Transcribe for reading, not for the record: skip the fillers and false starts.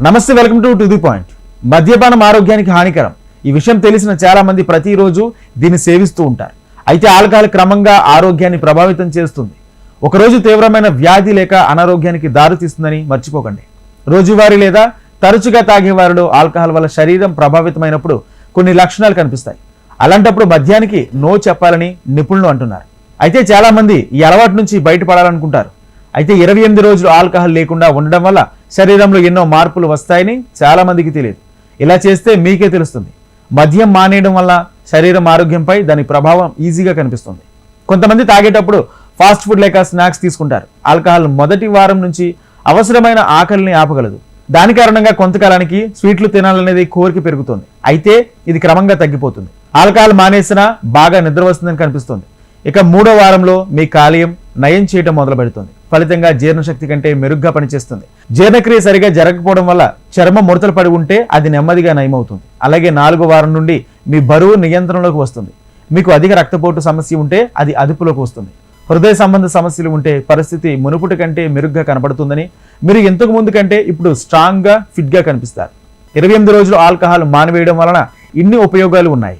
నమస్తే, welcome to the point. మద్యపానం ఆరోగ్యానికి హానికరం. ఈ విషయం తెలిసిన చాలా మంది ప్రతిరోజు దీన్ని సేవిస్తూ ఉంటారు. అయితే ఆల్కహాల్ క్రమంగా ఆరోగ్యాన్ని ప్రభావితం చేస్తుంది. ఒకరోజు తీవ్రమైన వ్యాధి లేక అనారోగ్యానికి దారితీస్తుందని మర్చిపోకండి. రోజువారీ లేదా తరచుగా తాగే వారిలో ఆల్కహాల్ వల్ల శరీరం ప్రభావితమైనప్పుడు కొన్ని లక్షణాలు కనిపిస్తాయి. అలాంటప్పుడు మద్యానికి నో చెప్పాలని నిపుణులు అంటున్నారు. అయితే చాలా మంది ఈ అలవాటు నుంచి బయటపడాలనుకుంటారు. అయితే 28 రోజులు ఆల్కహాల్ లేకుండా ఉండడం వల్ల శరీరంలో ఎన్నో మార్పులు వస్తాయని చాలా మందికి తెలియదు. ఇలా చేస్తే మీకే తెలుస్తుంది. మద్యం మానేయడం వల్ల శరీరం ఆరోగ్యంపై దాని ప్రభావం ఈజీగా కనిపిస్తుంది. కొంతమంది తాగేటప్పుడు ఫాస్ట్ ఫుడ్ లేక స్నాక్స్ తీసుకుంటారు. ఆల్కహాల్ మొదటి వారం నుంచి అవసరమైన ఆకలిని ఆపగలదు. దాని కారణంగా కొంతకాలానికి స్వీట్లు తినాలనేది కోరిక పెరుగుతుంది. అయితే ఇది క్రమంగా తగ్గిపోతుంది. ఆల్కహాల్ మానేసినా బాగా నిద్ర వస్తుందని కనిపిస్తుంది. ఇక 3వ వారంలో మీ కాలేయం నయం చేయడం మొదలు పెడుతుంది. ఫలితంగా జీర్ణశక్తి కంటే మెరుగ్గా పనిచేస్తుంది. జీర్ణక్రియ సరిగా జరగకపోవడం వల్ల చర్మం ముడతలు పడి ఉంటే అది నెమ్మదిగా నయమవుతుంది. అలాగే 4వ వారం నుండి మీ బరువు నియంత్రణలోకి వస్తుంది. మీకు అధిక రక్తపోటు సమస్య ఉంటే అది అదుపులోకి వస్తుంది. హృదయ సంబంధ సమస్యలు ఉంటే పరిస్థితి మునుపటి కంటే మెరుగ్గా కనబడుతుందని, మీరు ఇంతకు ముందు కంటే ఇప్పుడు స్ట్రాంగ్గా ఫిట్గా కనిపిస్తారు. 28 రోజులు ఆల్కహాల్ మానివేయడం వలన ఇన్ని ఉపయోగాలు ఉన్నాయి.